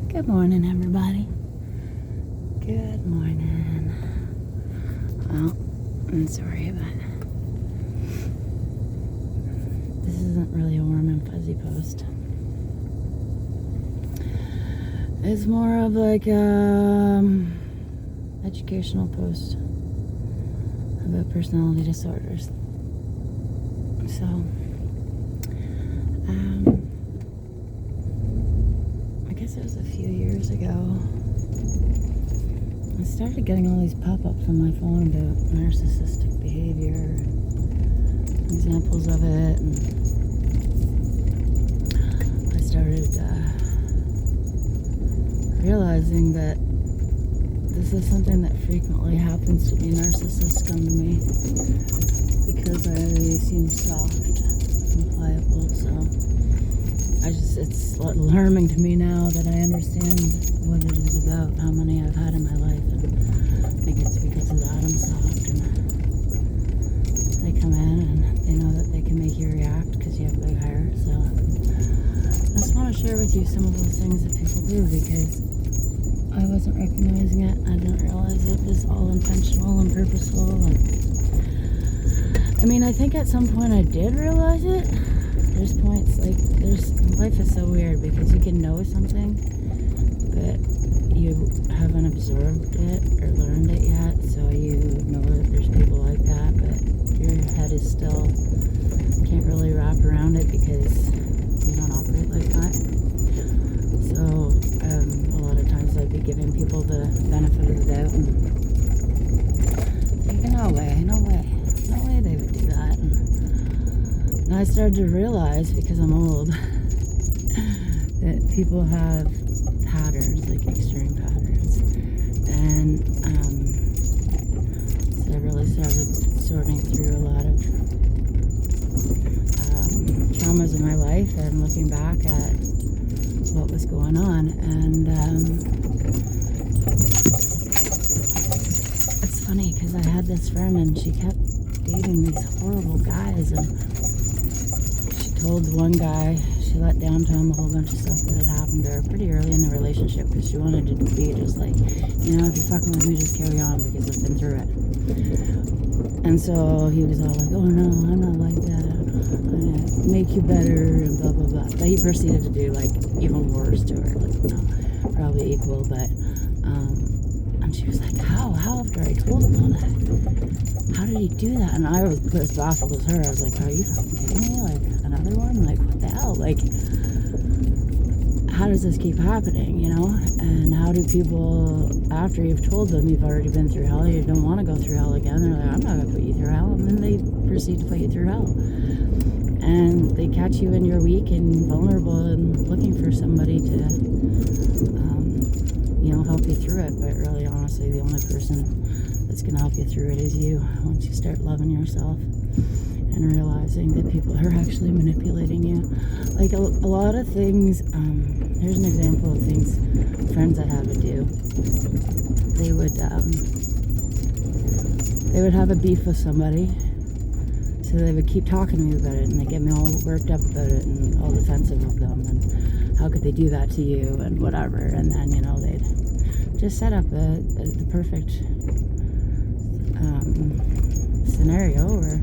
Good morning, everybody. Good morning. Well, I'm sorry, but this isn't really a warm and fuzzy post. It's more of like educational post about personality disorders. So, I guess it was a few years ago. I started getting all these pop-ups on my phone about narcissistic behavior, examples of it, and I started realizing that this is something that frequently happens to me. Narcissists come to me because I seem soft and pliable, so it's alarming to me now that I understand what it is about, how many I've had in my life, and I think it's because of that I'm soft, and they come in and they know that they can make you react because you have big hair. So I just want to share with you some of those things that people do, because I wasn't recognizing it. I didn't realize it was all intentional and purposeful. And I mean, I think at some point I did realize it. There's points, like, life is so weird because you can know something, but you haven't observed it or learned it yet, so you know that there's people like that, but your head is still, can't really wrap around it because you don't operate like that. So, a lot of times I'd be giving people the benefit of the doubt and thinking, no way they would do that. And I started to realize, because I'm old, that people have patterns, like extreme patterns. And so I really started sorting through a lot of traumas in my life and looking back at what was going on. And it's funny because I had this friend and she kept dating these horrible guys, and she told one guy she let down to him a whole bunch of stuff that had happened to her pretty early in the relationship, because she wanted it to be just like, if you're fucking with me, just carry on because I've been through it. And so he was all like, oh no, I'm not like that, I'm gonna make you better and blah blah blah. But he proceeded to do like even worse to her, like, probably equal, but and she was like, how after I told him all that, how did he do that? And I was as baffled as her. I was like, are you fucking kidding me? Like, another one? Like, what the hell? Like, how does this keep happening, And how do people, after you've told them you've already been through hell, you don't want to go through hell again, they're like, I'm not going to put you through hell, and then they proceed to put you through hell. And they catch you when you're weak and vulnerable and looking for somebody to, help you through it. But really, honestly, the only person that's going to help you through it is you, once you start loving yourself and realizing that people are actually manipulating you. Like a lot of things, here's an example of things friends I had would do. They would have a beef with somebody, so they would keep talking to me about it, and they get me all worked up about it and all defensive of them, and how could they do that to you and whatever. And then they'd just set up the perfect scenario where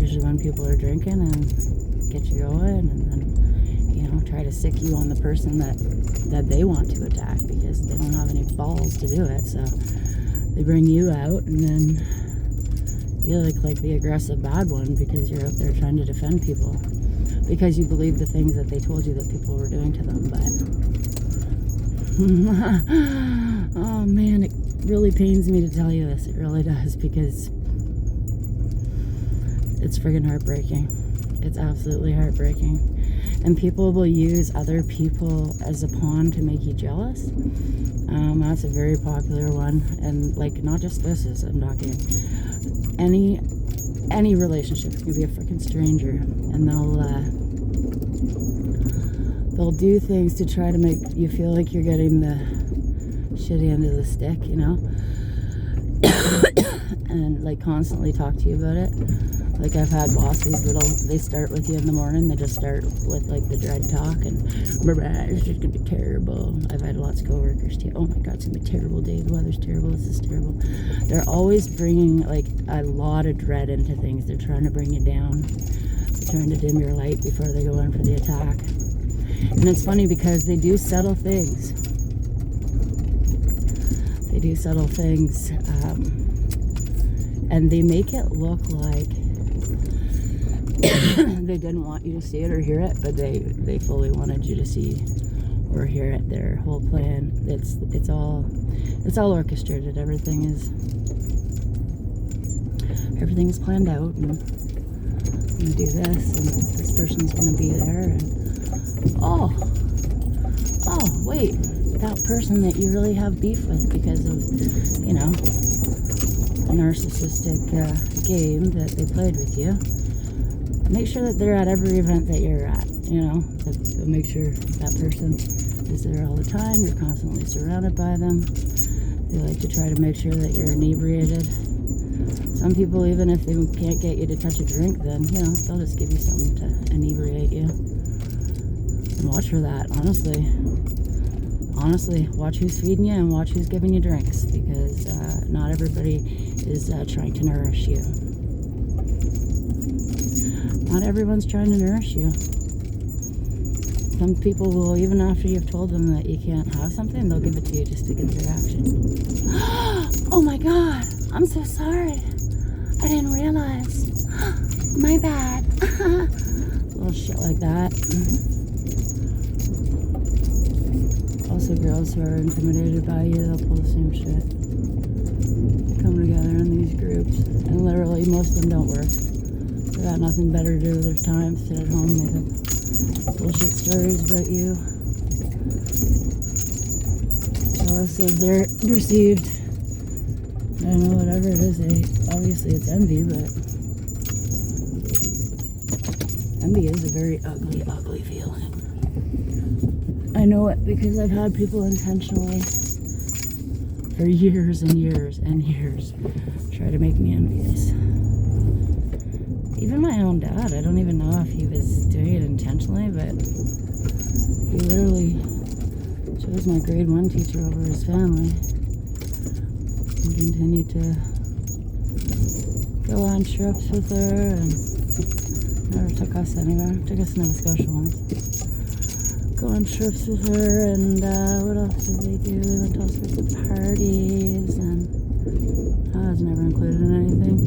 usually when people are drinking and get you going, and then try to sick you on the person that they want to attack because they don't have any balls to do it. So they bring you out, and then you look like the aggressive bad one because you're out there trying to defend people because you believe the things that they told you that people were doing to them. But oh man, it really pains me to tell you this. It really does, because it's friggin' heartbreaking. It's absolutely heartbreaking. And people will use other people as a pawn to make you jealous. That's a very popular one. And like, not just this, I'm talking any relationship. It can be a freaking stranger, and they'll do things to try to make you feel like you're getting the shitty end of the stick, and like constantly talk to you about it. Like I've had bosses they start with you in the morning, they just start with like the dread talk and it's just gonna be terrible. I've had lots of coworkers too. Oh my god, it's gonna be a terrible day, the weather's terrible, this is terrible. They're always bringing like a lot of dread into things. They're trying to bring you down. They're trying to dim your light before they go in for the attack. And it's funny because they do subtle things. They do subtle things, and they make it look like they didn't want you to see it or hear it, but they fully wanted you to see or hear it. Their whole plan, it's all orchestrated. Everything is planned out, and I'm gonna do this, and this person's gonna be there, and oh wait, that person that you really have beef with because of, you know, a narcissistic game that they played with you. Make sure that they're at every event that you're at, you know. Make sure that person is there all the time. You're constantly surrounded by them. They like to try to make sure that you're inebriated. Some people, even if they can't get you to touch a drink, then, you know, they'll just give you something to inebriate you. And watch for that, honestly, watch who's feeding you and watch who's giving you drinks, because not everybody is trying to nourish you. Not everyone's trying to nourish you. Some people will, even after you've told them that you can't have something, they'll give it to you just to get their action. Oh my god, I'm so sorry. I didn't realize. My bad. Little shit like that. Also, girls who are intimidated by you, they'll pull the same shit. Come together in these groups, and literally most of them don't work. They got nothing better to do with their time. Sit at home, make up bullshit stories about you. Jealous of their perceived, I don't know, whatever it is. Obviously it's envy, but envy is a very ugly, ugly feeling. I know it because I've had people intentionally for years and years and years try to make me envious. Even my own dad, I don't even know if he was doing it intentionally, but he literally chose my grade 1 teacher over his family and continued to go on trips with her, and never took us anywhere. Took us to Nova Scotia once. Go on trips with her, and what else did they do? They went to all sorts of parties, and I was never included in anything.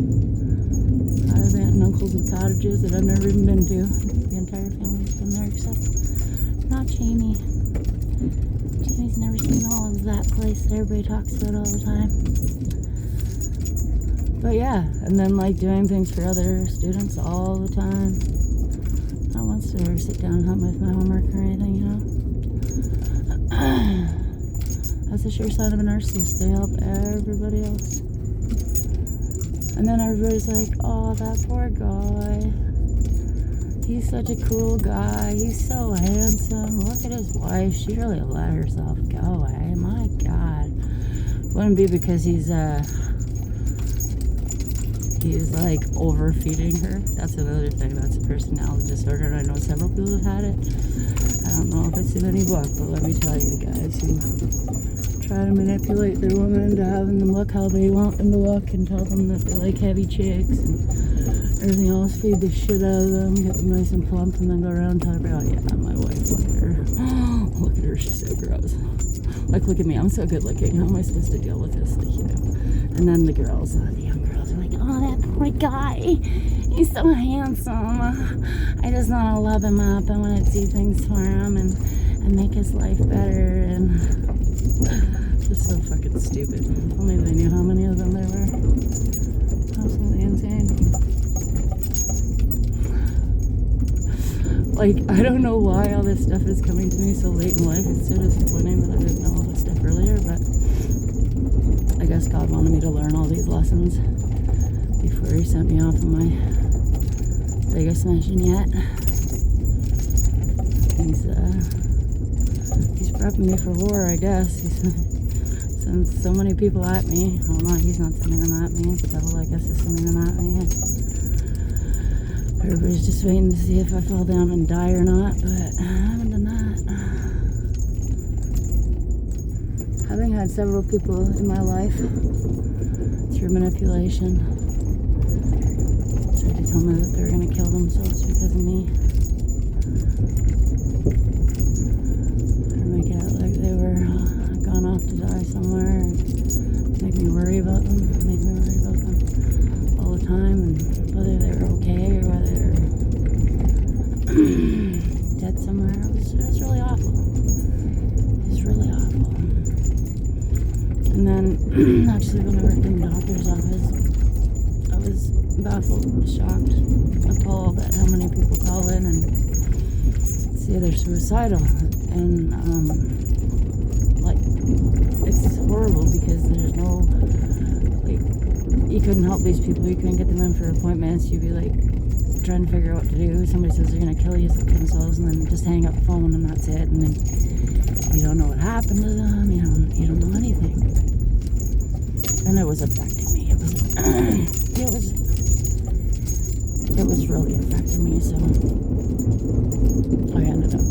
I have aunt and uncles with cottages that I've never even been to. The entire family's been there except not Jamie. Jamie's never seen all of that place that everybody talks about all the time. But yeah, and then like doing things for other students all the time. Not once did I ever sit down and help with my homework or anything, you know. That's a sure sign of a narcissist. They help everybody else. And then everybody's like, oh, that poor guy. He's such a cool guy. He's so handsome. Look at his wife. She really let herself go, eh? My God. Wouldn't be because he's like overfeeding her. That's another thing. That's a personality disorder. And I know several people have had it. I don't know if it's in any book, but let me tell you, guys who try to manipulate their women into having them look how they want them to look and tell them that they like heavy chicks and everything else, feed the shit out of them, get them nice and plump, and then go around and tell everybody, oh yeah, my wife, look at her. Look at her, she's so gross. Like, look at me, I'm so good looking. How am I supposed to deal with this? Like, you know. And then the girls, the young girls are like, oh, that poor guy. He's so handsome. I just want to love him up. I want to do things for him and make his life better. And just so fucking stupid. If only they knew how many of them there were. Absolutely insane. Like, I don't know why all this stuff is coming to me so late in life. It's so disappointing that I didn't know all this stuff earlier, but I guess God wanted me to learn all these lessons before he sent me off on my biggest mission yet. He's prepping me for war, I guess. He's sends so many people at me. Well, no, he's not sending them at me. The devil, I guess, is sending them at me. Everybody's just waiting to see if I fall down and die or not, but I haven't done that. Having had several people in my life through manipulation tried to tell me that they were going to kill themselves because of me. Or make it out like they were gone off to die somewhere and make me worry about them, all the time, and whether they were okay or whether they were dead somewhere. It was really awful. It was really awful. And then, actually, when I worked in the doctor's office, I was baffled, shocked, appalled at how many people call in and say they're suicidal. And, it's horrible because there's no, you couldn't help these people. You couldn't get them in for appointments. You'd be, trying to figure out what to do. Somebody says they're going to kill themselves, and then just hang up the phone, and that's it. And then you don't know what happened to them. You don't know anything. And it was affecting me. It was really affecting me. So I ended up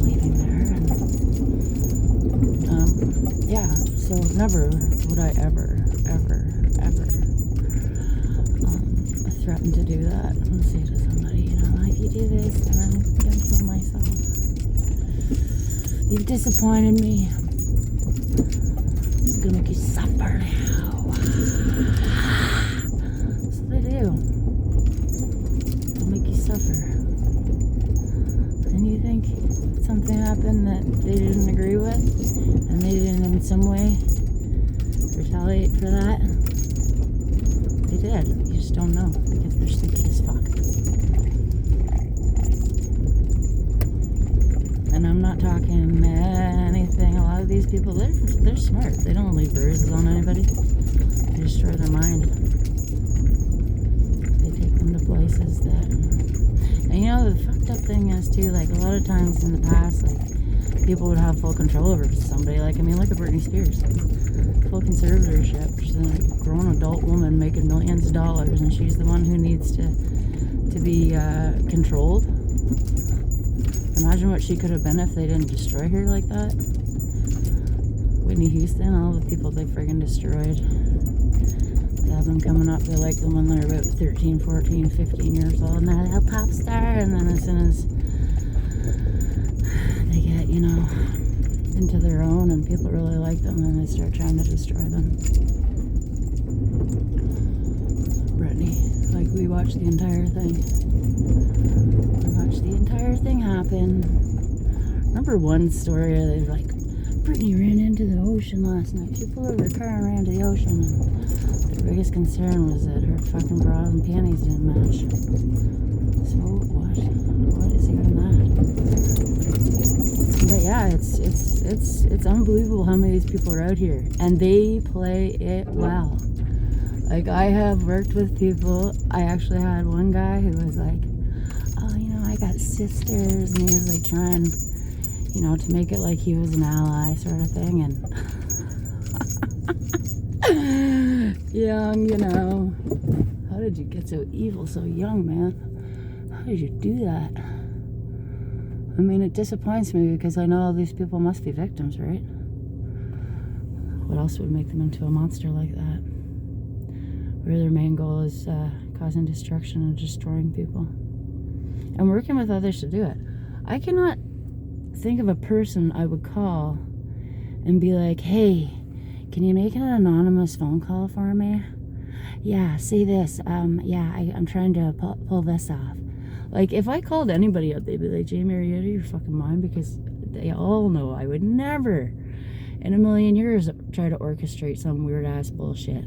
leaving there, and so never would I ever threaten to do that and say to somebody, if you do this, then I'm going to kill myself. You've disappointed me. I'm going to make you suffer now. That's what they do. They'll make you suffer. And you think something happened that they didn't agree with, and they didn't in some way retaliate for that? They did. You just don't know because they're stupid as fuck. And I'm not talking anything. A lot of these people, they're smart. They don't leave bruises on anybody. They destroy their mind. They take them to places that... And the fucked up thing is too, a lot of times in the past, people would have full control over somebody. Look at Britney Spears. Full conservatorship. She's a grown adult woman making millions of dollars, and she's the one who needs to be controlled. Imagine what she could have been if they didn't destroy her like that. Whitney Houston, all the people they friggin' destroyed. They have them coming up, they like them when they're about 13, 14, 15 years old, and they're a pop star, and then as soon as they get, into their own and people really like them, then they start trying to destroy them. Brittany, we watched the entire thing. We watched the entire thing happen. Remember one story, they were Brittany ran into the ocean last night. She pulled over her car and ran into the ocean, and their biggest concern was that her fucking bra and panties didn't match. So what? What is even that? But yeah, it's unbelievable how many of these people are out here, and they play it well. I have worked with people. I actually had one guy who was I got sisters, and he was trying, to make it like he was an ally sort of thing, and young, how did you get so evil so young, man? How did you do that? It disappoints me because I know all these people must be victims, right? What else would make them into a monster like that? Where their main goal is causing destruction and destroying people. And working with others to do it. I cannot think of a person I would call and be like, hey, can you make an anonymous phone call for me? Yeah, say this. I'm trying to pull this off. If I called anybody up, they'd be like, Jamie, are you out of your fucking mind? Because they all know I would never in a million years try to orchestrate some weird ass bullshit.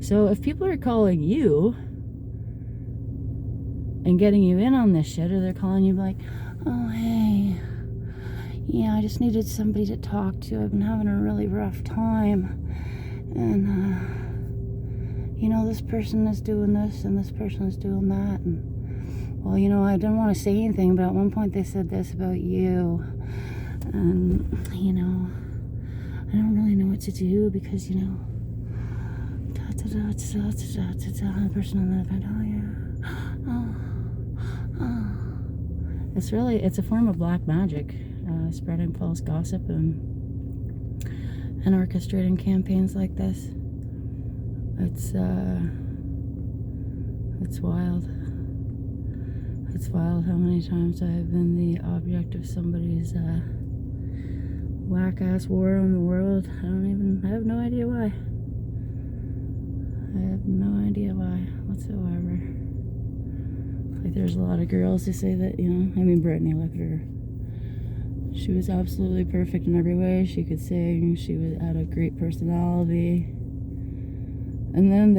So if people are calling you and getting you in on this shit, or they're calling you oh, hey, yeah, I just needed somebody to talk to. I've been having a really rough time. And, this person is doing this and this person is doing that. And, well, I didn't want to say anything, but at one point they said this about you. And, I don't really know what to do because, the person on the other end, it's a form of black magic, spreading false gossip and orchestrating campaigns like this. It's wild. It's wild how many times I've been the object of somebody's whack-ass war on the world. I have no idea why. I have no idea why whatsoever. Like, there's a lot of girls who say that, Brittany, look at her. She was absolutely perfect in every way. She could sing. She had a great personality. And then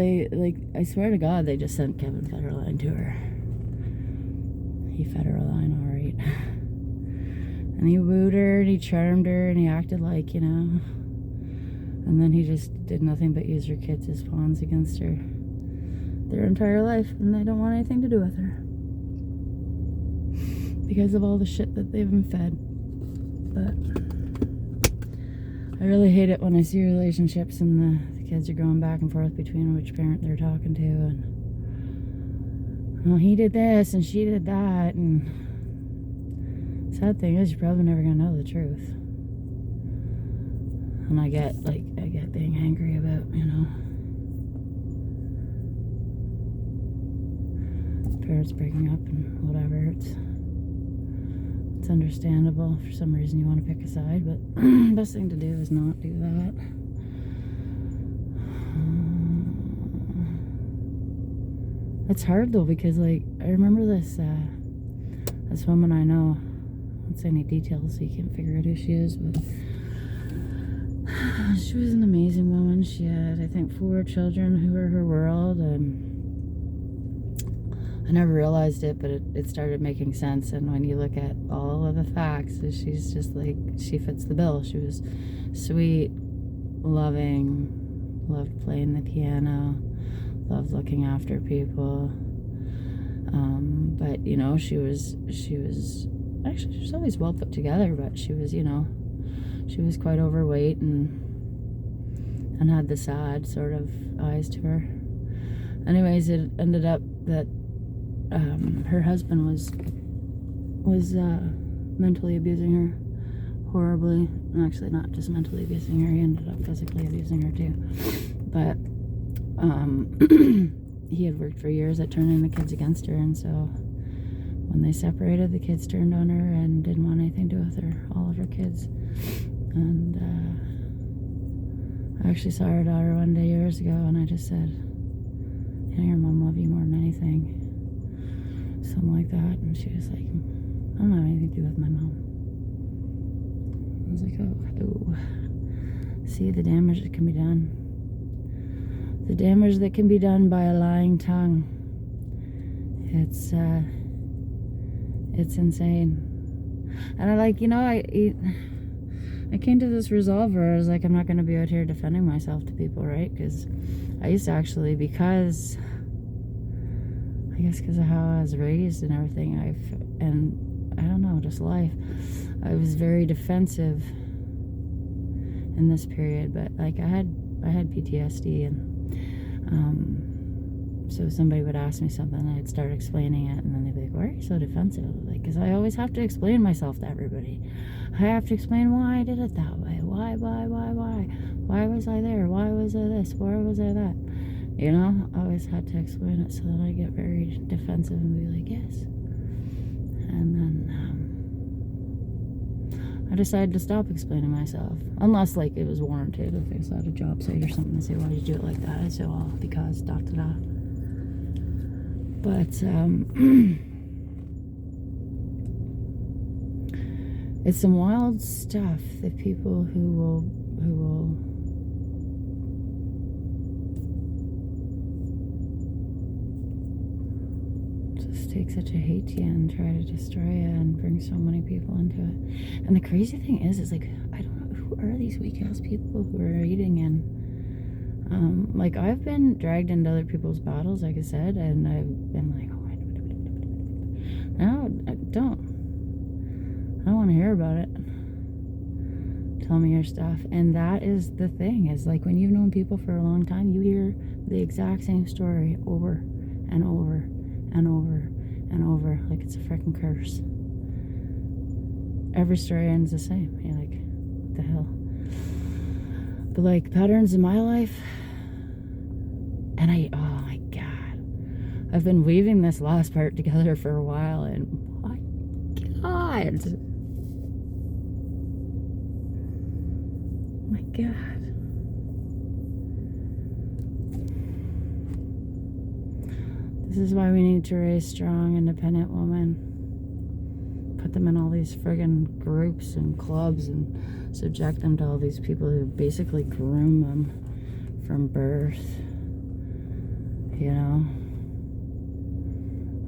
I swear to God, they just sent Kevin Federline to her. He fed her a line, all right. And he wooed her, and he charmed her, and he acted like, And then he just did nothing but use her kids as pawns against her their entire life, and they don't want anything to do with her. Because of all the shit that they've been fed. But I really hate it when I see relationships and the kids are going back and forth between which parent they're talking to, and he did this and she did that, and sad thing is you're probably never gonna know the truth. And I get being angry about, parents breaking up and whatever. It's understandable. For some reason you want to pick a side, but the best thing to do is not do that. It's hard though, because I remember this woman I know. I won't say any details so you can't figure out who she is, but she was an amazing woman. She had, I think, 4 children who were her world, and I never realized it, but it started making sense. And when you look at all of the facts, she's just she fits the bill. She was sweet, loving, loved playing the piano, loved looking after people. But she was always well put together, but she was quite overweight and had the sad sort of eyes to her. Anyways, it ended up that her husband was mentally abusing her horribly. Actually, not just mentally abusing her, he ended up physically abusing her too. But he had worked for years at turning the kids against her, and so when they separated, the kids turned on her and didn't want anything to do with her, all of her kids. And I actually saw her daughter one day years ago, and I just said, your mom loved you more than anything. Something like that. And she was like, I don't have anything to do with my mom. I was like, oh. See the damage that can be done. The damage that can be done by a lying tongue. It's insane. And I came to this resolve where I was like, I'm not going to be out here defending myself to people, right? Because I used to actually, because of how I was raised and everything, and I don't know, just life, I was very defensive in this period. But I had PTSD, and so somebody would ask me something, and I'd start explaining it, and then they'd be like, why are you so defensive? Because I always have to explain myself to everybody. I have to explain why I did it that way. Why was I there? Why was I this? Why was I that? I always had to explain it, so that I get very defensive and be like, yes. And then I decided to stop explaining myself, unless it was warranted. If I was at a job site or something, they say, why did you do it like that? I say, well, because da da da. But it's some wild stuff. The people who will just take such a hate to you and try to destroy you and bring so many people into it. And the crazy thing is I don't know, who are these weak ass people who are eating in? I've been dragged into other people's battles, like I said, and I've been like, no, I don't want to hear about it. Tell me your stuff. And that is the thing, is like when you've known people for a long time, you hear the exact same story over and over and over and over, like it's a freaking curse. Every story ends the same. You're like, what the hell? But like patterns in my life, and oh my God, I've been weaving this last part together for a while, and my God. My God. This is why we need to raise strong, independent women. Put them in all these friggin' groups and clubs and subject them to all these people who basically groom them from birth. You know?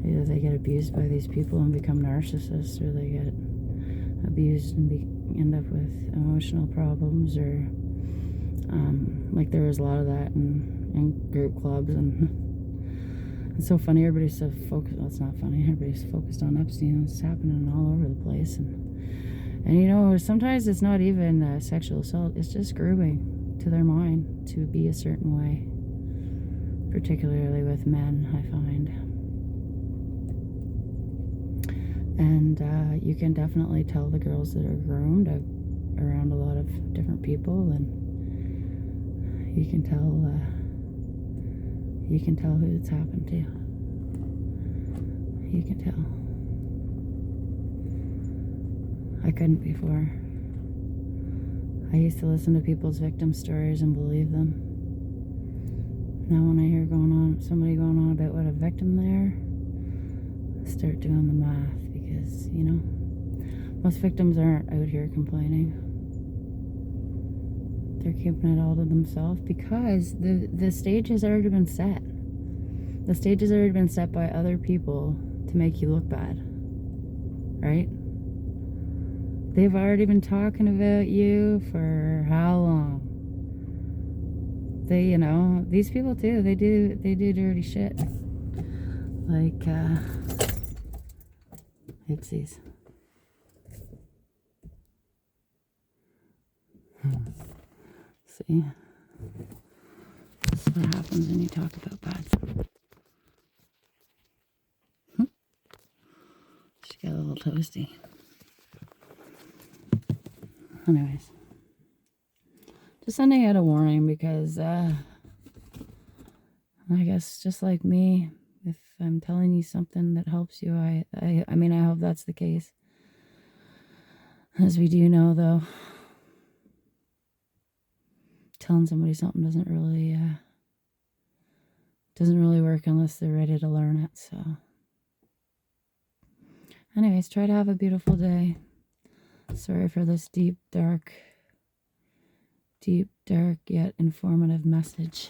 Either they get abused by these people and become narcissists, or they get abused and end up with emotional problems, or like there was a lot of that in group clubs. And it's so funny, everybody's so focused. Well, it's not funny, everybody's focused on Epstein. It's happening all over the place. And you know, sometimes it's not even sexual assault, it's just grooming to their mind to be a certain way, particularly with men, I find. And you can definitely tell the girls that are groomed around a lot of different people, and you can tell who it's happened to. You can tell. I couldn't before. I used to listen to people's victim stories and believe them. Now when I hear somebody going on about what a victim they are, I start doing the math, because, you know, most victims aren't out here complaining. They're keeping it all to themselves, because the stage has already been set. The stage has already been set by other people to make you look bad, right? They've already been talking about you for how long? They, you know, these people too, they do dirty shit. Like, oopsies. See? This is what happens when you talk about bad stuff. She got a little toasty. Anyways. Just sending out a warning, because I guess just like me, if I'm telling you something that helps you, I mean, I hope that's the case. As we do know, though, telling somebody something doesn't really work unless they're ready to learn it. So anyways, try to have a beautiful day. Sorry for this deep, dark yet informative message.